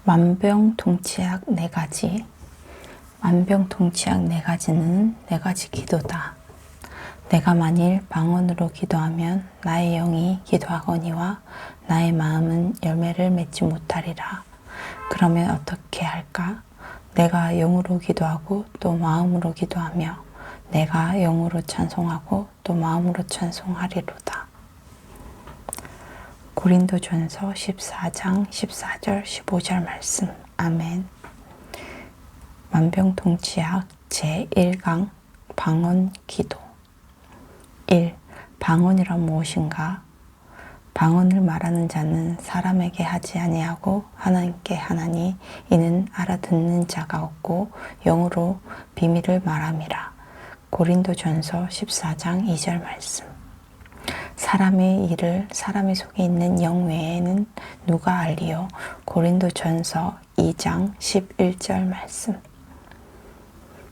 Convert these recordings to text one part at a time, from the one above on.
만병통치약 4가지. 만병통치약 4가지는 4가지 기도다. 내가 만일 방언으로 기도하면 나의 영이 기도하거니와 나의 마음은 열매를 맺지 못하리라. 그러면 어떻게 할까? 내가 영으로 기도하고 또 마음으로 기도하며 내가 영으로 찬송하고 또 마음으로 찬송하리로다. 고린도전서 14장 14절 15절 말씀. 아멘. 만병통치약 제1강 방언 기도. 1. 방언이란 무엇인가? 방언을 말하는 자는 사람에게 하지 아니하고 하나님께 하나니 이는 알아듣는 자가 없고 영으로 비밀을 말함이라. 고린도전서 14장 2절 말씀. 사람의 일을 사람의 속에 있는 영 외에는 누가 알리요? 고린도전서 2장 11절 말씀.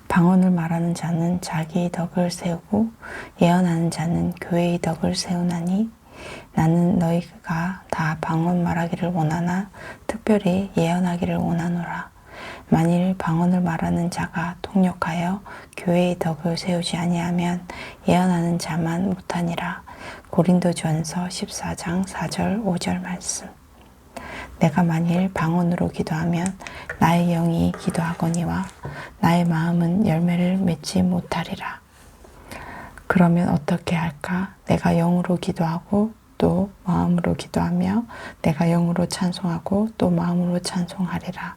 방언을 말하는 자는 자기의 덕을 세우고 예언하는 자는 교회의 덕을 세우나니 나는 너희가 다 방언 말하기를 원하나 특별히 예언하기를 원하노라. 만일 방언을 말하는 자가 통역하여 교회의 덕을 세우지 아니하면 예언하는 자만 못하니라. 고린도전서 14장 4절 5절 말씀. 내가 만일 방언으로 기도하면 나의 영이 기도하거니와 나의 마음은 열매를 맺지 못하리라. 그러면 어떻게 할까? 내가 영으로 기도하고 또 마음으로 기도하며 내가 영으로 찬송하고 또 마음으로 찬송하리라.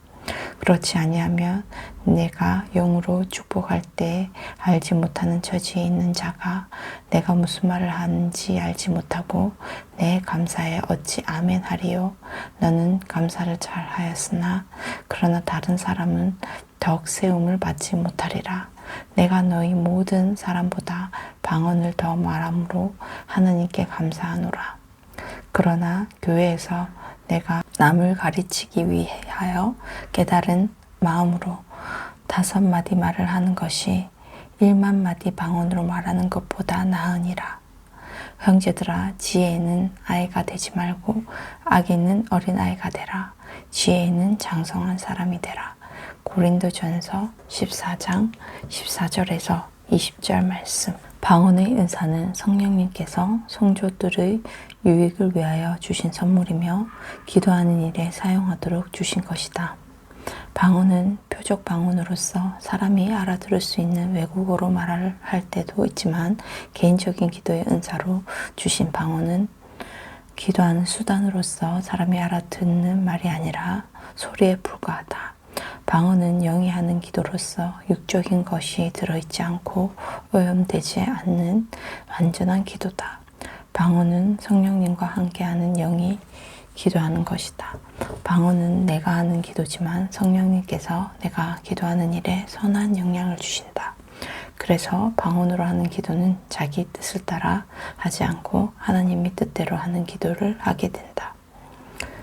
그렇지 아니하면 내가 영으로 축복할 때 알지 못하는 처지에 있는 자가 내가 무슨 말을 하는지 알지 못하고 내 감사에 어찌 아멘 하리요? 너는 감사를 잘 하였으나 그러나 다른 사람은 덕 세움을 받지 못하리라. 내가 너희 모든 사람보다 방언을 더 말함으로 하나님께 감사하노라. 그러나 교회에서 내가 남을 가르치기 위하여 깨달은 마음으로 5마디 말을 하는 것이 1만마디 방언으로 말하는 것보다 나으니라. 형제들아, 지혜에는 아이가 되지 말고 악에는 어린아이가 되라. 지혜에는 장성한 사람이 되라. 고린도전서 14장 14절에서 20절 말씀. 방언의 은사는 성령님께서 성도들의 유익을 위하여 주신 선물이며 기도하는 일에 사용하도록 주신 것이다. 방언은 표적 방언으로서 사람이 알아들을 수 있는 외국어로 말을 할 때도 있지만 개인적인 기도의 은사로 주신 방언은 기도하는 수단으로서 사람이 알아듣는 말이 아니라 소리에 불과하다. 방언은 영이 하는 기도로서 육적인 것이 들어있지 않고 오염되지 않는 완전한 기도다. 방언은 성령님과 함께하는 영이 기도하는 것이다. 방언은 내가 하는 기도지만 성령님께서 내가 기도하는 일에 선한 영향을 주신다. 그래서 방언으로 하는 기도는 자기 뜻을 따라 하지 않고 하나님의 뜻대로 하는 기도를 하게 된다.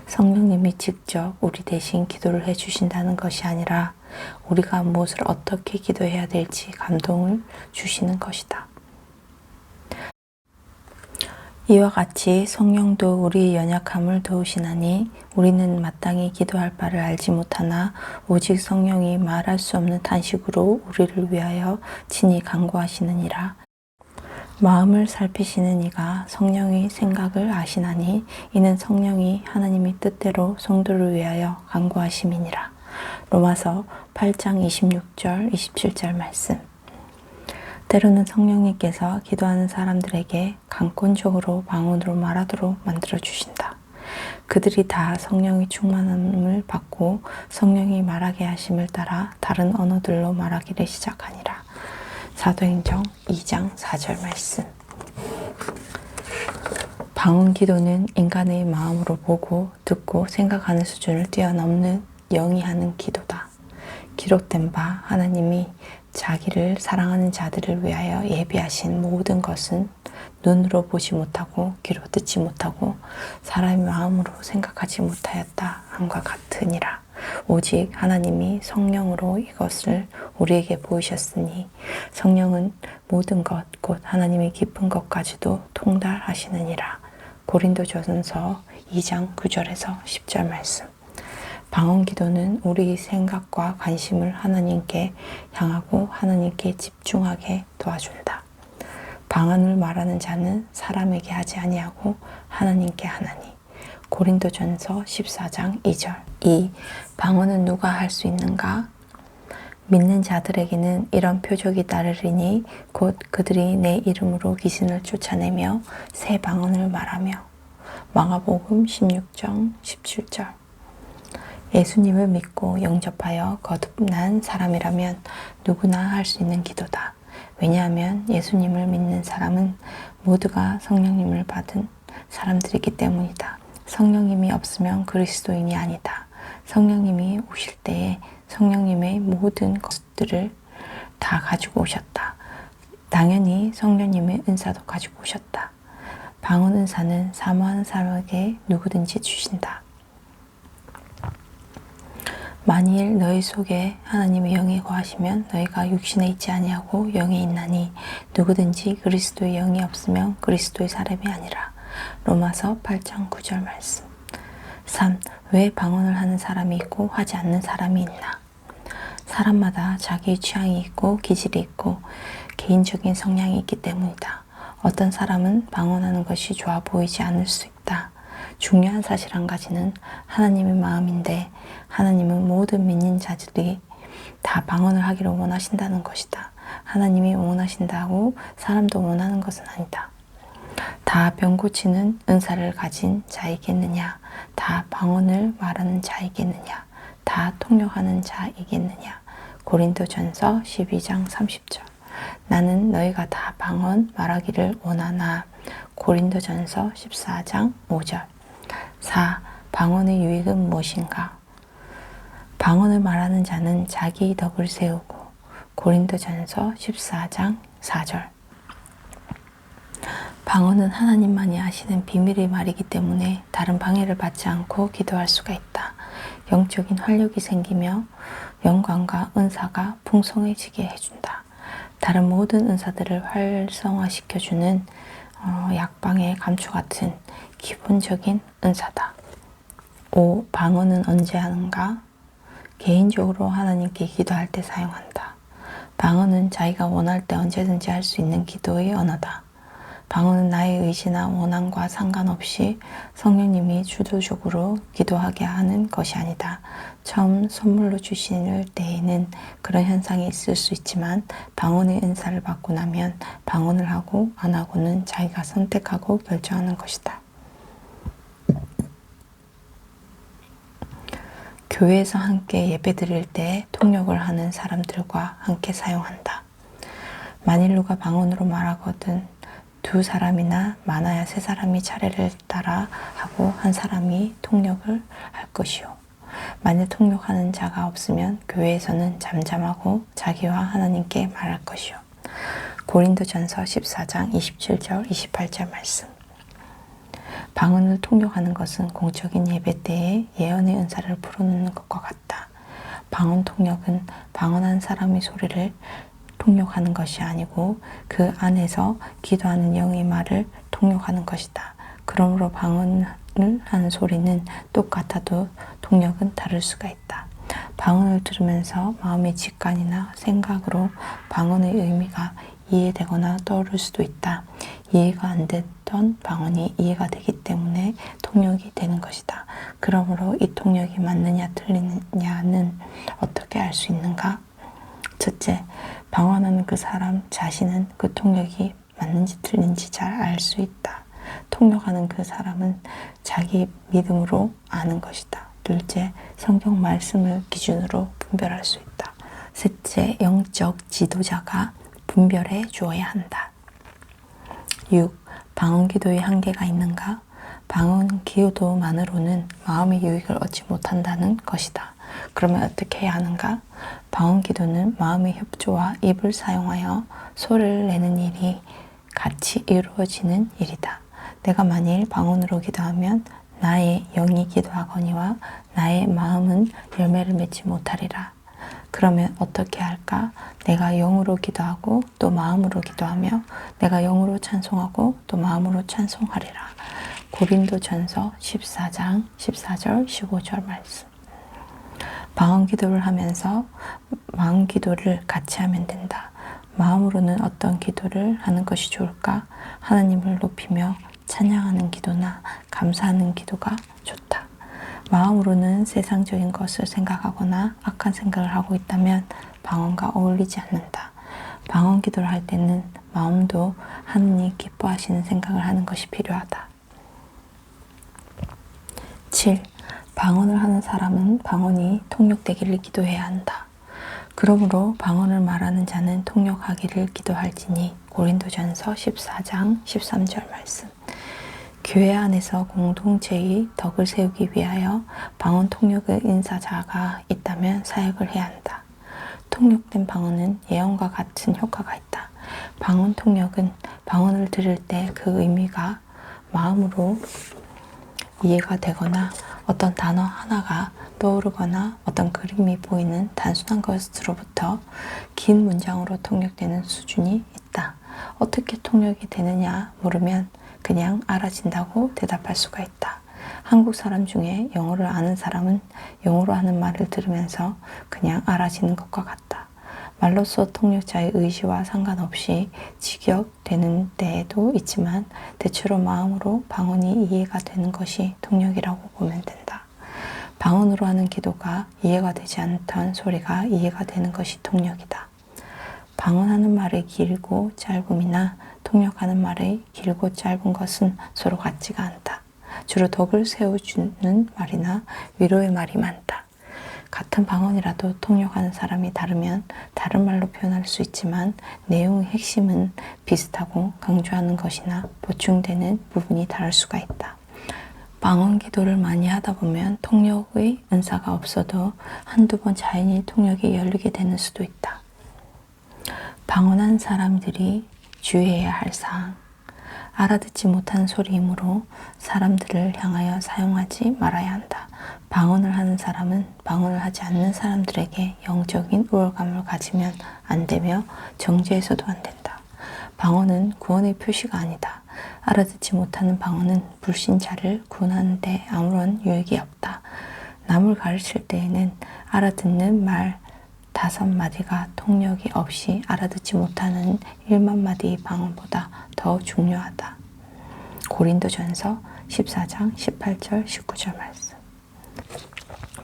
성령님이 직접 우리 대신 기도를 해주신다는 것이 아니라 우리가 무엇을 어떻게 기도해야 될지 감동을 주시는 것이다. 이와 같이 성령도 우리의 연약함을 도우시나니 우리는 마땅히 기도할 바를 알지 못하나 오직 성령이 말할 수 없는 탄식으로 우리를 위하여 친히 간구하시느니라. 마음을 살피시는 이가 성령의 생각을 아시나니 이는 성령이 하나님의 뜻대로 성도를 위하여 간구하심이니라. 로마서 8장 26절 27절 말씀. 때로는 성령님께서 기도하는 사람들에게 강권적으로 방언으로 말하도록 만들어 주신다. 그들이 다 성령의 충만함을 받고 성령이 말하게 하심을 따라 다른 언어들로 말하기를 시작하니라. 사도행전 2장 4절 말씀. 방언 기도는 인간의 마음으로 보고 듣고 생각하는 수준을 뛰어넘는 영이 하는 기도다. 기록된 바 하나님이 자기를 사랑하는 자들을 위하여 예비하신 모든 것은 눈으로 보지 못하고 귀로 듣지 못하고 사람의 마음으로 생각하지 못하였다 함과 같으니라. 오직 하나님이 성령으로 이것을 우리에게 보이셨으니 성령은 모든 것 곧 하나님의 깊은 것까지도 통달하시느니라. 고린도전서 2장 9절에서 10절 말씀. 방언 기도는 우리 생각과 관심을 하나님께 향하고 하나님께 집중하게 도와준다. 방언을 말하는 자는 사람에게 하지 아니하고 하나님께 하나니. 고린도전서 14장 2절. 2. 방언은 누가 할 수 있는가? 믿는 자들에게는 이런 표적이 따르리니 곧 그들이 내 이름으로 귀신을 쫓아내며 새 방언을 말하며. 마가복음 16장 17절. 예수님을 믿고 영접하여 거듭난 사람이라면 누구나 할 수 있는 기도다. 왜냐하면 예수님을 믿는 사람은 모두가 성령님을 받은 사람들이기 때문이다. 성령님이 없으면 그리스도인이 아니다. 성령님이 오실 때에 성령님의 모든 것들을 다 가지고 오셨다. 당연히 성령님의 은사도 가지고 오셨다. 방언 은사는 사모하는 사람에게 누구든지 주신다. 만일 너희 속에 하나님의 영이 거하시면 너희가 육신에 있지 아니하고 영에 있나니 누구든지 그리스도의 영이 없으면 그리스도의 사람이 아니라. 로마서 8장 9절 말씀. 3. 왜 방언을 하는 사람이 있고 하지 않는 사람이 있나? 사람마다 자기의 취향이 있고 기질이 있고 개인적인 성향이 있기 때문이다. 어떤 사람은 방언하는 것이 좋아 보이지 않을 수 있다. 중요한 사실 한 가지는 하나님의 마음인데 하나님은 모든 믿는 자들이 다 방언을 하기를 원하신다는 것이다. 하나님이 원하신다고 사람도 원하는 것은 아니다. 다 병 고치는 은사를 가진 자이겠느냐? 다 방언을 말하는 자이겠느냐? 다 통역하는 자이겠느냐? 고린도전서 12장 30절. 나는 너희가 다 방언 말하기를 원하나. 고린도전서 14장 5절. 4. 방언의 유익은 무엇인가? 방언을 말하는 자는 자기 덕을 세우고. 고린도전서 14장 4절. 방언은 하나님만이 아시는 비밀의 말이기 때문에 다른 방해를 받지 않고 기도할 수가 있다. 영적인 활력이 생기며 영광과 은사가 풍성해지게 해준다. 다른 모든 은사들을 활성화시켜주는 약방의 감초 같은 기본적인 은사다. 5. 방언은 언제 하는가? 개인적으로 하나님께 기도할 때 사용한다. 방언은 자기가 원할 때 언제든지 할 수 있는 기도의 언어다. 방언은 나의 의지나 원함과 상관없이 성령님이 주도적으로 기도하게 하는 것이 아니다. 처음 선물로 주실 때에는 그런 현상이 있을 수 있지만 방언의 은사를 받고 나면 방언을 하고 안 하고는 자기가 선택하고 결정하는 것이다. 교회에서 함께 예배드릴 때 통역을 하는 사람들과 함께 사용한다. 만일 누가 방언으로 말하거든 2사람이나 많아야 3사람이 차례를 따라 하고 한 사람이 통역을 할 것이요. 만일 통역하는 자가 없으면 교회에서는 잠잠하고 자기와 하나님께 말할 것이요. 고린도전서 14장 27절 28절 말씀. 방언을 통역하는 것은 공적인 예배 때에 예언의 은사를 풀어놓는 것과 같다. 방언 통역은 방언한 사람의 소리를 통역하는 것이 아니고 그 안에서 기도하는 영의 말을 통역하는 것이다. 그러므로 방언을 하는 소리는 똑같아도 통역은 다를 수가 있다. 방언을 들으면서 마음의 직관이나 생각으로 방언의 의미가 이해되거나 떠오를 수도 있다. 이해가 안 됐던 방언이 이해가 되기 때문에 통역이 되는 것이다. 그러므로 이 통역이 맞느냐 틀리느냐는 어떻게 알 수 있는가? 첫째, 방언하는 그 사람 자신은 그 통역이 맞는지 틀린지 잘 알 수 있다. 통역하는 그 사람은 자기 믿음으로 아는 것이다. 둘째, 성경 말씀을 기준으로 분별할 수 있다. 셋째, 영적 지도자가 분별해 주어야 한다. 6. 방언 기도의 한계가 있는가? 방언 기도만으로는 마음의 유익을 얻지 못한다는 것이다. 그러면 어떻게 해야 하는가? 방언 기도는 마음의 협조와 입을 사용하여 소리를 내는 일이 같이 이루어지는 일이다. 내가 만일 방언으로 기도하면 나의 영이 기도하거니와 나의 마음은 열매를 맺지 못하리라. 그러면 어떻게 할까? 내가 영으로 기도하고 또 마음으로 기도하며 내가 영으로 찬송하고 또 마음으로 찬송하리라. 고린도전서 14장 14절 15절 말씀. 방언 기도를 하면서 마음 기도를 같이 하면 된다. 마음으로는 어떤 기도를 하는 것이 좋을까? 하나님을 높이며 찬양하는 기도나 감사하는 기도가 좋다. 마음으로는 세상적인 것을 생각하거나 악한 생각을 하고 있다면 방언과 어울리지 않는다. 방언 기도를 할 때는 마음도 하느님 기뻐하시는 생각을 하는 것이 필요하다. 7. 방언을 하는 사람은 방언이 통역되기를 기도해야 한다. 그러므로 방언을 말하는 자는 통역하기를 기도할지니. 고린도전서 14장 13절 말씀. 교회 안에서 공동체의 덕을 세우기 위하여 방언 통역의 인사자가 있다면 사역을 해야 한다. 통역된 방언은 예언과 같은 효과가 있다. 방언 통역은 방언을 들을 때 그 의미가 마음으로 이해가 되거나 어떤 단어 하나가 떠오르거나 어떤 그림이 보이는 단순한 것으로부터 긴 문장으로 통역되는 수준이 있다. 어떻게 통역이 되느냐 물으면 그냥 알아진다고 대답할 수가 있다. 한국 사람 중에 영어를 아는 사람은 영어로 하는 말을 들으면서 그냥 알아지는 것과 같다. 말로써 통역자의 의지와 상관없이 직역되는 때에도 있지만 대체로 마음으로 방언이 이해가 되는 것이 통역이라고 보면 된다. 방언으로 하는 기도가 이해가 되지 않던 소리가 이해가 되는 것이 통역이다. 방언하는 말의 길고 짧음이나 통역하는 말의 길고 짧은 것은 서로 같지가 않다. 주로 덕을 세워주는 말이나 위로의 말이 많다. 같은 방언이라도 통역하는 사람이 다르면 다른 말로 표현할 수 있지만 내용의 핵심은 비슷하고 강조하는 것이나 보충되는 부분이 다를 수가 있다. 방언 기도를 많이 하다 보면 통역의 은사가 없어도 한두 번 자연히 통역이 열리게 되는 수도 있다. 방언한 사람들이 주의해야 할 사항. 알아듣지 못하는 소리이므로 사람들을 향하여 사용하지 말아야 한다. 방언을 하는 사람은 방언을 하지 않는 사람들에게 영적인 우월감을 가지면 안 되며 정죄해서도 안 된다. 방언은 구원의 표시가 아니다. 알아듣지 못하는 방언은 불신자를 구원하는 데 아무런 유익이 없다. 남을 가르칠 때에는 알아듣는 말 5마디가 통역이 없이 알아듣지 못하는 1만 마디의 방언보다 더 중요하다. 고린도전서 14장 18절 19절 말씀.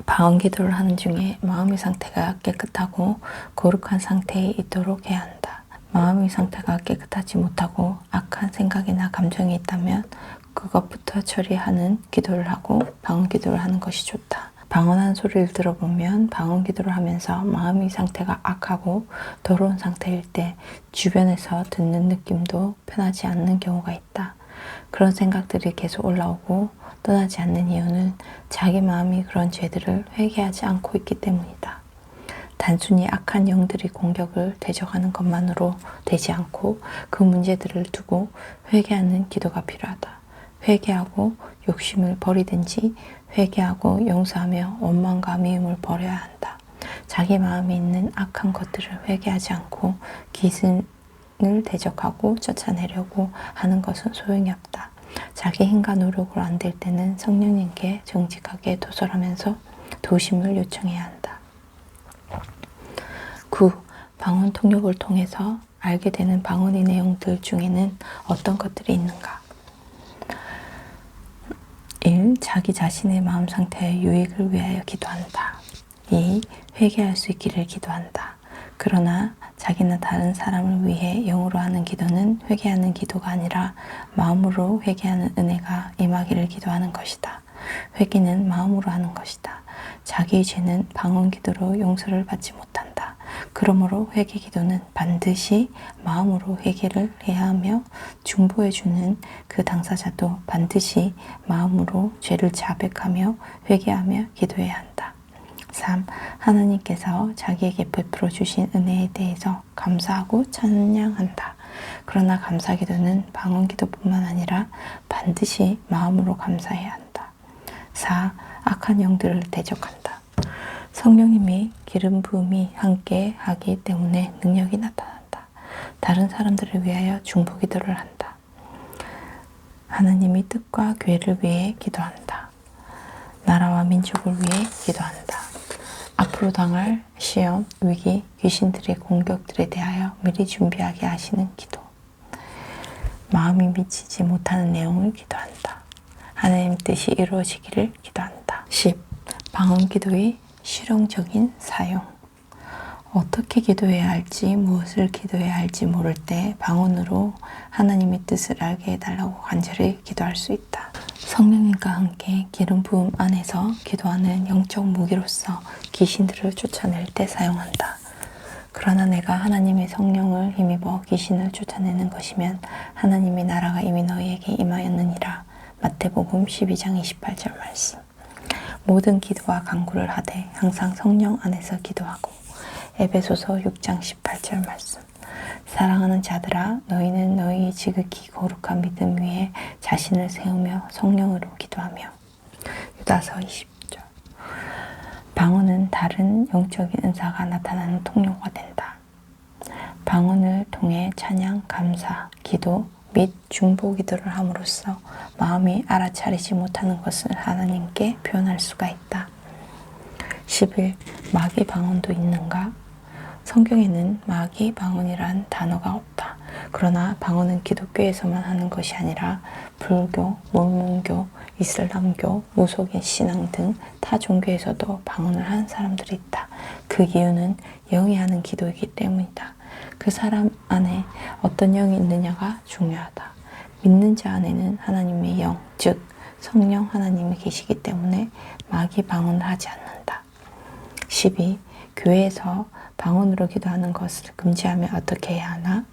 방언 기도를 하는 중에 마음의 상태가 깨끗하고 거룩한 상태에 있도록 해야 한다. 마음의 상태가 깨끗하지 못하고 악한 생각이나 감정이 있다면 그것부터 처리하는 기도를 하고 방언 기도를 하는 것이 좋다. 방언하는 소리를 들어보면 방언 기도를 하면서 마음의 상태가 악하고 더러운 상태일 때 주변에서 듣는 느낌도 편하지 않는 경우가 있다. 그런 생각들이 계속 올라오고 떠나지 않는 이유는 자기 마음이 그런 죄들을 회개하지 않고 있기 때문이다. 단순히 악한 영들이 공격을 대적하는 것만으로 되지 않고 그 문제들을 두고 회개하는 기도가 필요하다. 회개하고 욕심을 버리든지 회개하고 용서하며 원망과 미움을 버려야 한다. 자기 마음에 있는 악한 것들을 회개하지 않고 기승을 대적하고 쫓아내려고 하는 것은 소용이 없다. 자기 힘과 노력으로 안 될 때는 성령님께 정직하게 도설하면서 도심을 요청해야 한다. 9. 방언 통역을 통해서 알게 되는 방언의 내용들 중에는 어떤 것들이 있는가? 1. 자기 자신의 마음 상태의 유익을 위하여 기도한다. 2. 회개할 수 있기를 기도한다. 그러나 자기나 다른 사람을 위해 영으로 하는 기도는 회개하는 기도가 아니라 마음으로 회개하는 은혜가 임하기를 기도하는 것이다. 회개는 마음으로 하는 것이다. 자기의 죄는 방언 기도로 용서를 받지 못한다. 그러므로 회개 기도는 반드시 마음으로 회개를 해야 하며 중보해 주는 그 당사자도 반드시 마음으로 죄를 자백하며 회개하며 기도해야 한다. 3. 하나님께서 자기에게 베풀어 주신 은혜에 대해서 감사하고 찬양한다. 그러나 감사 기도는 방언 기도뿐만 아니라 반드시 마음으로 감사해야 한다. 4. 악한 영들을 대적한다. 성령님이 기름 부음이 함께 하기 때문에 능력이 나타난다. 다른 사람들을 위하여 중보 기도를 한다. 하나님의 뜻과 교회를 위해 기도한다. 나라와 민족을 위해 기도한다. 앞으로 앞으로 당할 시험, 위기, 귀신들의 공격들에 대하여 미리 준비하게 하시는 기도. 마음이 미치지 못하는 내용을 기도한다. 하나님 뜻이 이루어지기를 기도한다. 10. 방언 기도의 실용적인 사용. 어떻게 기도해야 할지, 무엇을 기도해야 할지 모를 때 방언으로 하나님의 뜻을 알게 해달라고 간절히 기도할 수 있다. 성령님과 함께 기름 부음 안에서 기도하는 영적 무기로서 귀신들을 쫓아낼 때 사용한다. 그러나 내가 하나님의 성령을 힘입어 귀신을 쫓아내는 것이면 하나님의 나라가 이미 너희에게 임하였느니라. 마태복음 12장 28절 말씀. 모든 기도와 간구를 하되 항상 성령 안에서 기도하고. 에베소서 6장 18절 말씀. 사랑하는 자들아, 너희는 너희의 지극히 거룩한 믿음 위에 자신을 세우며 성령으로 기도하며. 유다서 20절. 방언은 다른 영적인 은사가 나타나는 통로가 된다. 방언을 통해 찬양, 감사, 기도 및 중보 기도를 함으로써 마음이 알아차리지 못하는 것을 하나님께 표현할 수가 있다. 11. 마귀 방언도 있는가? 성경에는 마귀 방언이란 단어가 없다. 그러나 방언은 기독교에서만 하는 것이 아니라 불교, 몰몬교, 이슬람교, 무속인 신앙 등 타 종교에서도 방언을 하는 사람들이 있다. 그 이유는 영이 하는 기도이기 때문이다. 그 사람 안에 어떤 영이 있느냐가 중요하다. 믿는 자 안에는 하나님의 영, 즉 성령 하나님이 계시기 때문에 마귀 방언을 하지 않는다. 12. 교회에서 방언으로 기도하는 것을 금지하면 어떻게 해야 하나?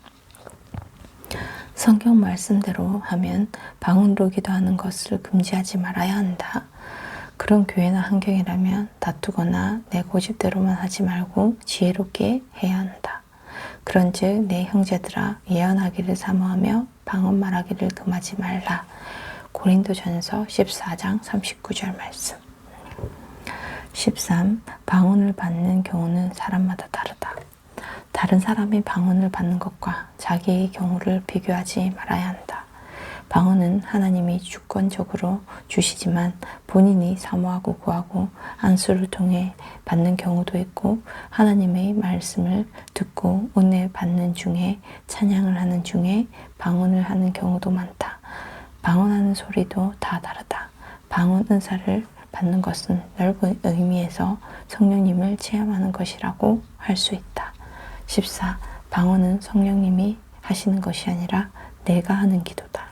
성경 말씀대로 하면 방언으로 기도하는 것을 금지하지 말아야 한다. 그런 교회나 환경이라면 다투거나 내 고집대로만 하지 말고 지혜롭게 해야 한다. 그런즉 내 형제들아, 예언하기를 사모하며 방언 말하기를 금하지 말라. 고린도전서 14장 39절 말씀. 13. 방언을 받는 경우는 사람마다 다르다. 다른 사람이 방언을 받는 것과 자기의 경우를 비교하지 말아야 한다. 방언은 하나님이 주권적으로 주시지만 본인이 사모하고 구하고 안수를 통해 받는 경우도 있고, 하나님의 말씀을 듣고 은혜 받는 중에, 찬양을 하는 중에 방언을 하는 경우도 많다. 방언하는 소리도 다 다르다. 방언 은사를 받는 것은 넓은 의미에서 성령님을 체험하는 것이라고 할 수 있다. 14. 방언은 성령님이 하시는 것이 아니라 내가 하는 기도다.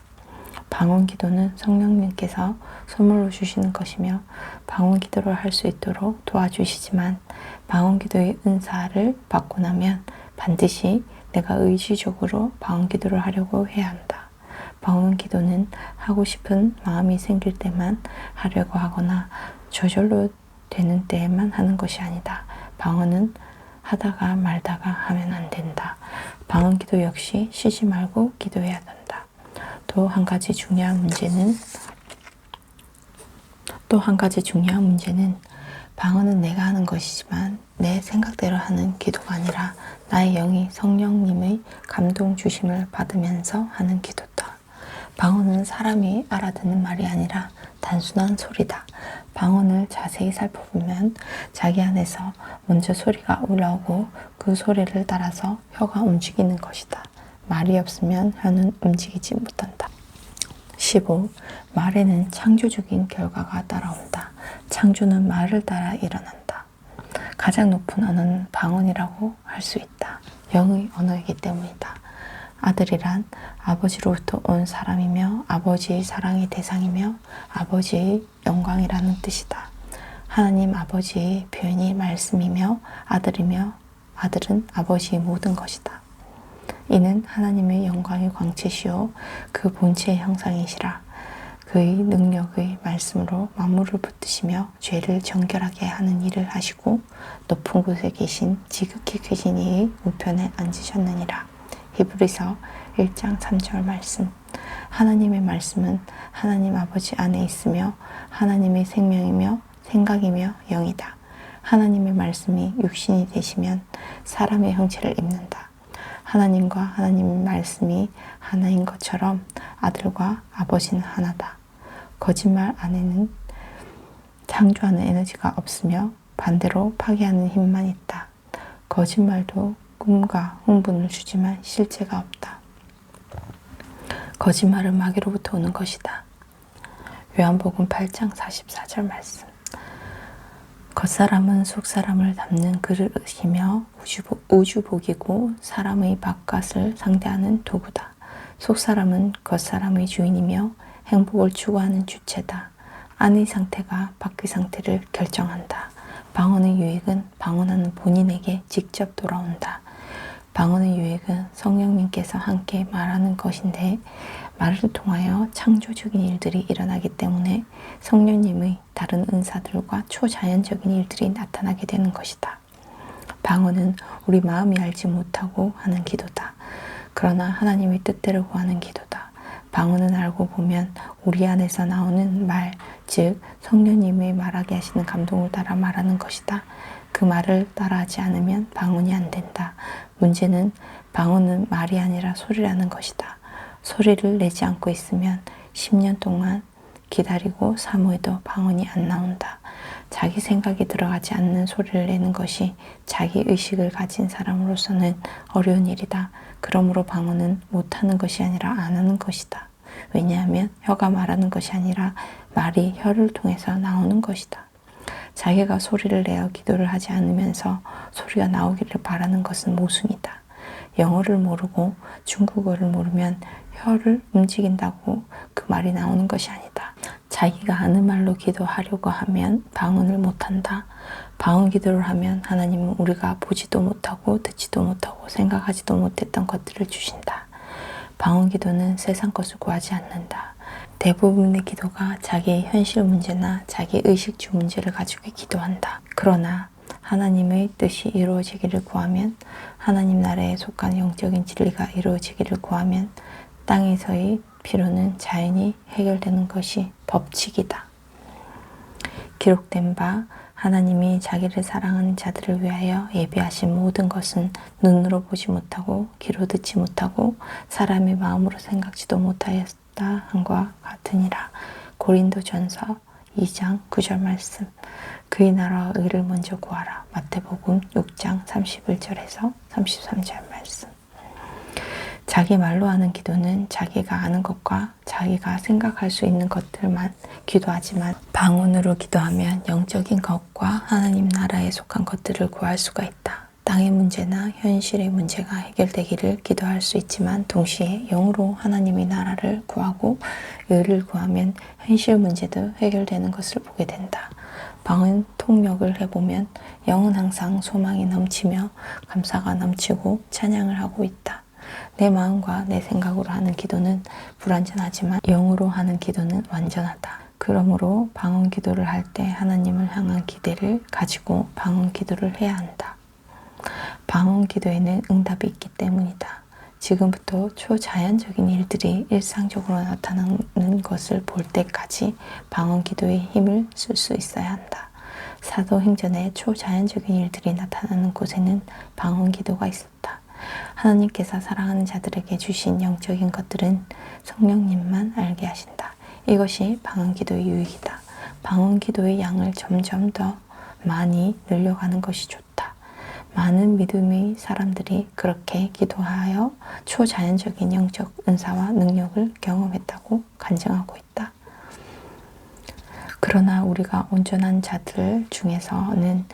방언 기도는 성령님께서 선물로 주시는 것이며 방언 기도를 할 수 있도록 도와주시지만, 방언 기도의 은사를 받고 나면 반드시 내가 의지적으로 방언 기도를 하려고 해야 한다. 방언 기도는 하고 싶은 마음이 생길 때만 하려고 하거나 저절로 되는 때에만 하는 것이 아니다. 방언은 하다가 말다가 하면 안 된다. 방언 기도 역시 쉬지 말고 기도해야 된다. 또 한 가지 중요한 문제는 방언은 내가 하는 것이지만 내 생각대로 하는 기도가 아니라 나의 영이 성령님의 감동 주심을 받으면서 하는 기도다. 방언은 사람이 알아듣는 말이 아니라 단순한 소리다. 방언을 자세히 살펴보면 자기 안에서 먼저 소리가 올라오고 그 소리를 따라서 혀가 움직이는 것이다. 말이 없으면 혀는 움직이지 못한다. 15. 말에는 창조적인 결과가 따라온다. 창조는 말을 따라 일어난다. 가장 높은 언어는 방언이라고 할 수 있다. 영의 언어이기 때문이다. 아들이란 아버지로부터 온 사람이며 아버지의 사랑의 대상이며 아버지의 영광이라는 뜻이다. 하나님 아버지의 표현이 말씀이며 아들이며 아들은 아버지의 모든 것이다. 이는 하나님의 영광의 광채시요 그 본체의 형상이시라. 그의 능력의 말씀으로 만물을 붙드시며 죄를 정결하게 하는 일을 하시고 높은 곳에 계신 지극히 계신 이의 우편에 앉으셨느니라. 히브리서 1장 3절 말씀. 하나님의 말씀은 하나님 아버지 안에 있으며 하나님의 생명이며 생각이며 영이다. 하나님의 말씀이 육신이 되시면 사람의 형체를 입는다. 하나님과 하나님의 말씀이 하나인 것처럼 아들과 아버지는 하나다. 거짓말 안에는 창조하는 에너지가 없으며 반대로 파괴하는 힘만 있다. 거짓말도 꿈과 흥분을 주지만 실제가 없다. 거짓말은 마귀로부터 오는 것이다. 요한복음 8장 44절 말씀. 겉사람은 속사람을 담는 그릇이며 우주복이고 사람의 바깥을 상대하는 도구다. 속사람은 겉사람의 주인이며 행복을 추구하는 주체다. 안의 상태가 밖의 상태를 결정한다. 방언의 유익은 방언하는 본인에게 직접 돌아온다. 방언의 유익은 성령님께서 함께 말하는 것인데 말을 통하여 창조적인 일들이 일어나기 때문에 성령님의 다른 은사들과 초자연적인 일들이 나타나게 되는 것이다. 방언은 우리 마음이 알지 못하고 하는 기도다. 그러나 하나님의 뜻대로 구하는 기도다. 방언은 알고 보면 우리 안에서 나오는 말, 즉 성령님의 말하게 하시는 감동을 따라 말하는 것이다. 그 말을 따라하지 않으면 방언이 안 된다. 문제는 방언은 말이 아니라 소리라는 것이다. 소리를 내지 않고 있으면 10년 동안 기다리고 사모해도 방언이 안 나온다. 자기 생각이 들어가지 않는 소리를 내는 것이 자기 의식을 가진 사람으로서는 어려운 일이다. 그러므로 방언은 못하는 것이 아니라 안 하는 것이다. 왜냐하면 혀가 말하는 것이 아니라 말이 혀를 통해서 나오는 것이다. 자기가 소리를 내어 기도를 하지 않으면서 소리가 나오기를 바라는 것은 모순이다. 영어를 모르고 중국어를 모르면 혀를 움직인다고 그 말이 나오는 것이 아니다. 자기가 아는 말로 기도하려고 하면 방언을 못한다. 방언 기도를 하면 하나님은 우리가 보지도 못하고 듣지도 못하고 생각하지도 못했던 것들을 주신다. 방언 기도는 세상 것을 구하지 않는다. 대부분의 기도가 자기의 현실 문제나 자기 의식주 문제를 가지고 기도한다. 그러나 하나님의 뜻이 이루어지기를 구하면, 하나님 나라에 속한 영적인 진리가 이루어지기를 구하면 땅에서의 필요는 자연히 해결되는 것이 법칙이다. 기록된 바 하나님이 자기를 사랑하는 자들을 위하여 예비하신 모든 것은 눈으로 보지 못하고 귀로 듣지 못하고 사람의 마음으로 생각지도 못하였다 함과 같으니라. 고린도전서 2장 9절 말씀. 그의 나라와 의를 먼저 구하라. 마태복음 6장 31절에서 33절 말씀. 자기 말로 하는 기도는 자기가 아는 것과 자기가 생각할 수 있는 것들만 기도하지만, 방언으로 기도하면 영적인 것과 하나님 나라에 속한 것들을 구할 수가 있다. 땅의 문제나 현실의 문제가 해결되기를 기도할 수 있지만, 동시에 영으로 하나님의 나라를 구하고 의를 구하면 현실 문제도 해결되는 것을 보게 된다. 방언 통역을 해보면 영은 항상 소망이 넘치며 감사가 넘치고 찬양을 하고 있다. 내 마음과 내 생각으로 하는 기도는 불완전하지만 영으로 하는 기도는 완전하다. 그러므로 방언 기도를 할 때 하나님을 향한 기대를 가지고 방언 기도를 해야 한다. 방언 기도에는 응답이 있기 때문이다. 지금부터 초자연적인 일들이 일상적으로 나타나는 것을 볼 때까지 방언 기도의 힘을 쓸 수 있어야 한다. 사도행전에 초자연적인 일들이 나타나는 곳에는 방언 기도가 있었다. 하나님께서 사랑하는 자들에게 주신 영적인 것들은 성령님만 알게 하신다. 이것이 방언 기도의 유익이다. 방언 기도의 양을 점점 더 많이 늘려가는 것이 좋다. 많은 믿음의 사람들이 그렇게 기도하여 초자연적인 영적 은사와 능력을 경험했다고 간증하고 있다. 그러나 우리가 온전한 자들 중에서는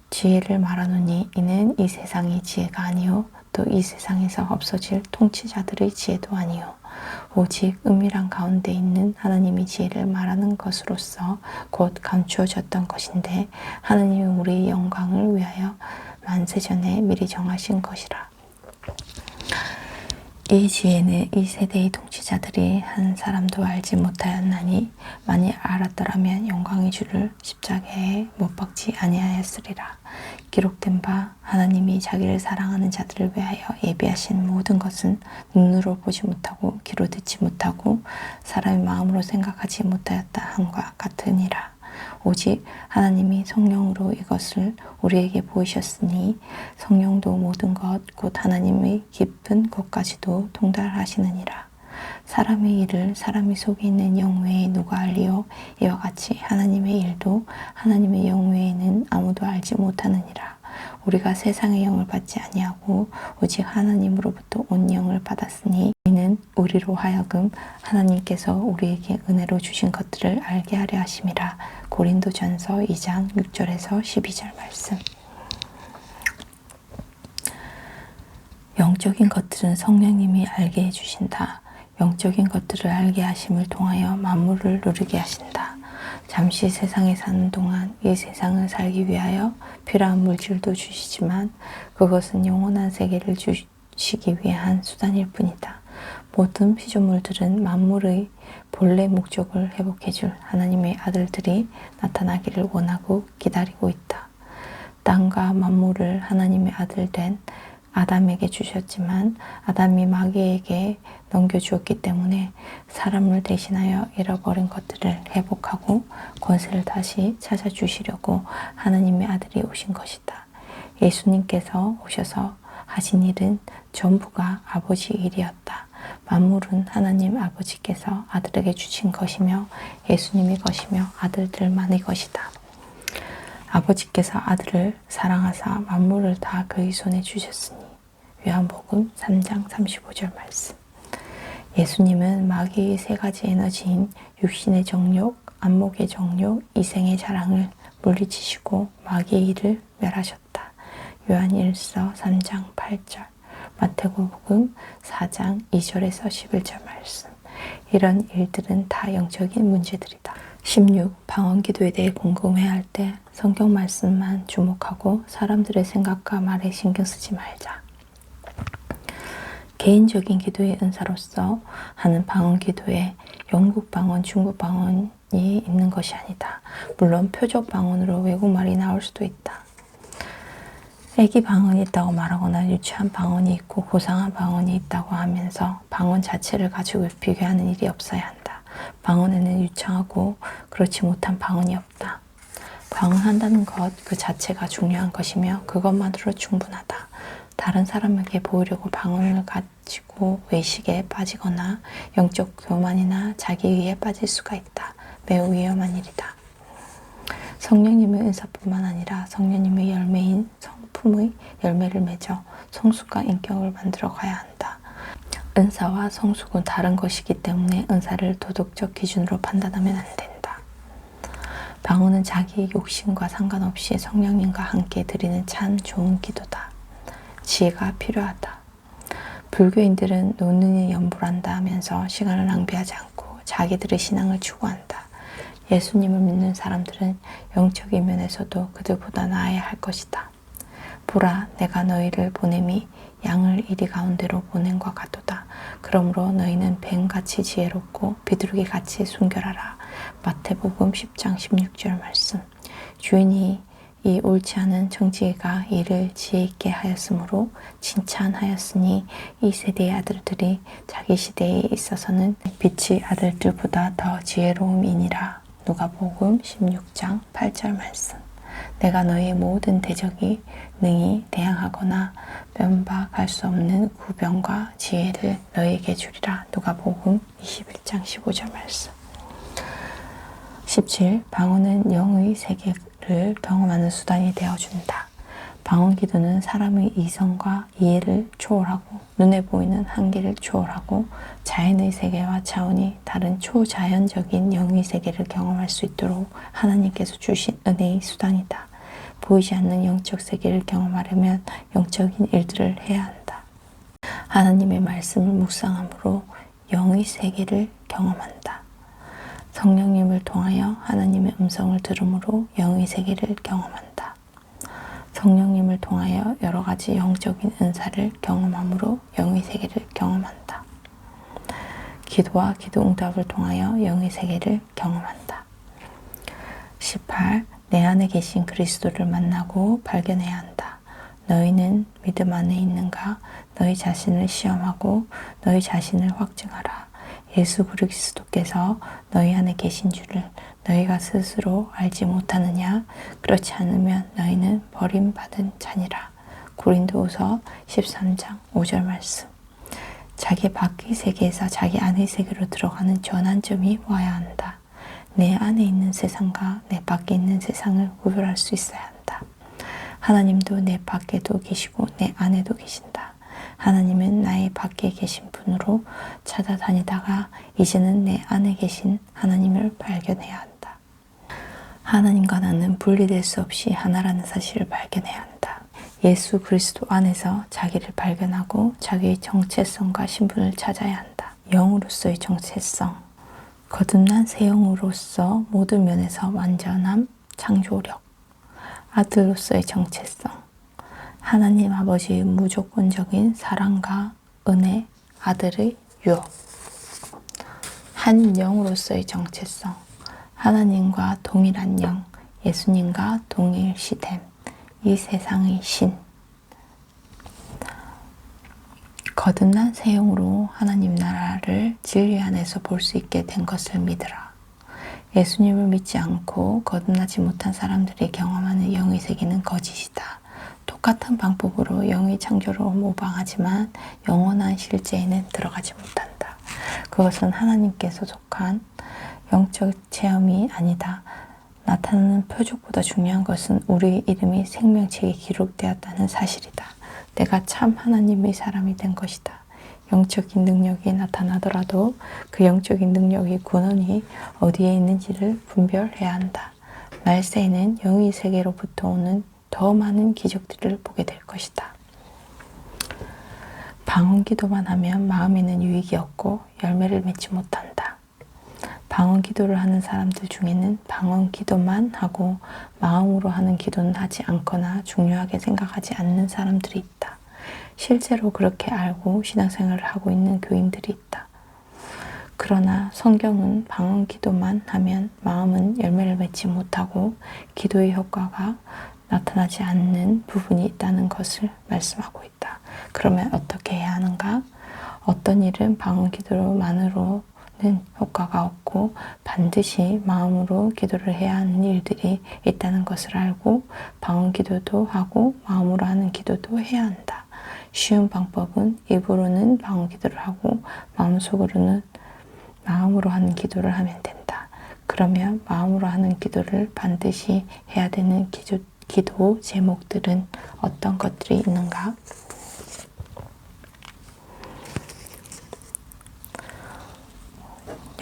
지혜를 말하노니 이는 이 세상의 지혜가 아니요 또 이 세상에서 없어질 통치자들의 지혜도 아니요 오직 은밀한 가운데 있는 하나님의 지혜를 말하는 것으로서 곧 감추어졌던 것인데, 하나님은 우리의 영광을 위하여 만세전에 미리 정하신 것이라. 이 지혜는 이 세대의 통치자들이 한 사람도 알지 못하였나니 만일 알았더라면 영광의 주를 십자가에 못 박지 아니하였으리라. 기록된 바 하나님이 자기를 사랑하는 자들을 위하여 예비하신 모든 것은 눈으로 보지 못하고 귀로 듣지 못하고 사람의 마음으로 생각하지 못하였다 함과 같으니라. 오직 하나님이 성령으로 이것을 우리에게 보이셨으니 성령도 모든 것 곧 하나님의 깊은 것까지도 통달하시느니라. 사람의 일을 사람이 속에 있는 영 외에 누가 알리요? 이와 같이 하나님의 일도 하나님의 영 외에는 아무도 알지 못하느니라. 우리가 세상의 영을 받지 아니하고 오직 하나님으로부터 온 영을 받았으니 이는 우리로 하여금 하나님께서 우리에게 은혜로 주신 것들을 알게 하려 하심이라. 고린도전서 2장 6절에서 12절 말씀. 영적인 것들은 성령님이 알게 해주신다. 영적인 것들을 알게 하심을 통하여 만물을 누리게 하신다. 잠시 세상에 사는 동안 이 세상을 살기 위하여 필요한 물질도 주시지만 그것은 영원한 세계를 주시기 위한 수단일 뿐이다. 모든 피조물들은 만물의 본래 목적을 회복해줄 하나님의 아들들이 나타나기를 원하고 기다리고 있다. 땅과 만물을 하나님의 아들 된 아담에게 주셨지만 아담이 마귀에게 넘겨주었기 때문에 사람을 대신하여 잃어버린 것들을 회복하고 권세를 다시 찾아주시려고 하나님의 아들이 오신 것이다. 예수님께서 오셔서 하신 일은 전부가 아버지 일이었다. 만물은 하나님 아버지께서 아들에게 주신 것이며 예수님의 것이며 아들들만의 것이다. 아버지께서 아들을 사랑하사 만물을 다 그의 손에 주셨으니 요한복음 3장 35절 말씀. 예수님은 마귀의 세 가지 에너지인 육신의 정욕, 안목의 정욕, 이생의 자랑을 물리치시고 마귀의 일을 멸하셨다. 요한일서 3장 8절, 마태복음 4장 2절에서 11절 말씀. 이런 일들은 다 영적인 문제들이다. 16. 방언기도에 대해 궁금해할 때 성경 말씀만 주목하고 사람들의 생각과 말에 신경 쓰지 말자. 개인적인 기도의 은사로서 하는 방언기도에 영국 방언, 중국 방언이 있는 것이 아니다. 물론 표적 방언으로 외국말이 나올 수도 있다. 애기 방언이 있다고 말하거나 유치한 방언이 있고 고상한 방언이 있다고 하면서 방언 자체를 가지고 비교하는 일이 없어야 한다. 방언에는 유창하고 그렇지 못한 방언이 없다. 방언한다는 것 그 자체가 중요한 것이며 그것만으로 충분하다. 다른 사람에게 보이려고 방언을 가지고 외식에 빠지거나 영적 교만이나 자기의에 빠질 수가 있다. 매우 위험한 일이다. 성령님의 은사뿐만 아니라 성령님의 열매인 성품의 열매를 맺어 성숙과 인격을 만들어 가야 한다. 은사와 성숙은 다른 것이기 때문에 은사를 도덕적 기준으로 판단하면 안 된다. 방언은 자기의 욕심과 상관없이 성령님과 함께 드리는 참 좋은 기도다. 지혜가 필요하다. 불교인들은 노는이 연불한다 하면서 시간을 낭비하지 않고 자기들의 신앙을 추구한다. 예수님을 믿는 사람들은 영적인 면에서도 그들보다 나아야 할 것이다. 보라, 내가 너희를 보냄이 양을 이리 가운데로 보냄과 같도다. 그러므로 너희는 뱀같이 지혜롭고 비둘기같이 순결하라. 마태복음 10장 16절 말씀. 주인이 이 옳지 않은 청지기가 이를 지혜 있게 하였으므로 칭찬하였으니 이 세대의 아들들이 자기 시대에 있어서는 빛의 아들들보다 더 지혜로움이니라. 누가복음 16장 8절 말씀. 내가 너희 모든 대적이 능히 대항하거나 면박할 수 없는 구병과 지혜를 너희에게 주리라. 누가복음 21장 15절 말씀. 17. 방언은 영의 세계를 경험하는 수단이 되어준다. 방언 기도는 사람의 이성과 이해를 초월하고 눈에 보이는 한계를 초월하고 자연의 세계와 차원이 다른 초자연적인 영의 세계를 경험할 수 있도록 하나님께서 주신 은혜의 수단이다. 보이지 않는 영적 세계를 경험하려면 영적인 일들을 해야 한다. 하나님의 말씀을 묵상함으로 영의 세계를 경험한다. 성령님을 통하여 하나님의 음성을 들음으로 영의 세계를 경험한다. 성령님을 통하여 여러 가지 영적인 은사를 경험함으로 영의 세계를 경험한다. 기도와 기도 응답을 통하여 영의 세계를 경험한다. 18. 내 안에 계신 그리스도를 만나고 발견해야 한다. 너희는 믿음 안에 있는가? 너희 자신을 시험하고 너희 자신을 확증하라. 예수 그리스도께서 너희 안에 계신 줄을 너희가 스스로 알지 못하느냐? 그렇지 않으면 너희는 버림받은 자니라. 고린도후서 13장 5절 말씀. 자기 밖의 세계에서 자기 안의 세계로 들어가는 전환점이 와야 한다. 내 안에 있는 세상과 내 밖에 있는 세상을 구별할 수 있어야 한다. 하나님도 내 밖에도 계시고 내 안에도 계신다. 하나님은 나의 밖에 계신 분으로 찾아다니다가 이제는 내 안에 계신 하나님을 발견해야 한다. 하나님과 나는 분리될 수 없이 하나라는 사실을 발견해야 한다. 예수 그리스도 안에서 자기를 발견하고 자기의 정체성과 신분을 찾아야 한다. 영으로서의 정체성, 거듭난 새 영으로서 모든 면에서 완전함, 창조력, 아들로서의 정체성, 하나님 아버지의 무조건적인 사랑과 은혜, 아들의 유업, 한 영으로서의 정체성, 하나님과 동일한 영, 예수님과 동일시됨, 이 세상의 신, 거듭난 새 영으로 하나님 나라를 진리 안에서 볼 수 있게 된 것을 믿으라. 예수님을 믿지 않고 거듭나지 못한 사람들이 경험하는 영의 세계는 거짓이다. 똑같은 방법으로 영의 창조를 모방하지만 영원한 실제에는 들어가지 못한다. 그것은 하나님께서 속한 영적 체험이 아니다. 나타나는 표적보다 중요한 것은 우리의 이름이 생명책에 기록되었다는 사실이다. 내가 참 하나님의 사람이 된 것이다. 영적인 능력이 나타나더라도 그 영적인 능력의 근원이 어디에 있는지를 분별해야 한다. 말세에는 영의 세계로부터 오는 더 많은 기적들을 보게 될 것이다. 방언 기도만 하면 마음에는 유익이 없고 열매를 맺지 못한다. 방언 기도를 하는 사람들 중에는 방언 기도만 하고 마음으로 하는 기도는 하지 않거나 중요하게 생각하지 않는 사람들이 있다. 실제로 그렇게 알고 신앙생활을 하고 있는 교인들이 있다. 그러나 성경은 방언 기도만 하면 마음은 열매를 맺지 못하고 기도의 효과가 나타나지 않는 부분이 있다는 것을 말씀하고 있다. 그러면 어떻게 해야 하는가? 어떤 일은 방언 기도만으로는 효과가 없고 반드시 마음으로 기도를 해야 하는 일들이 있다는 것을 알고 방언 기도도 하고 마음으로 하는 기도도 해야 한다. 쉬운 방법은 입으로는 방언 기도를 하고 마음속으로는 마음으로 하는 기도를 하면 된다. 그러면 마음으로 하는 기도를 반드시 해야 되는 기도 제목들은 어떤 것들이 있는가?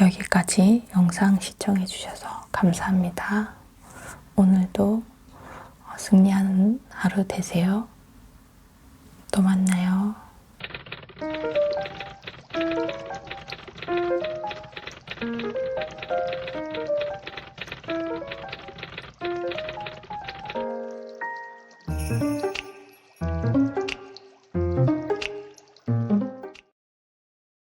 여기까지 영상 시청해 주셔서 감사합니다. 오늘도 승리하는 하루 되세요. 또 만나요.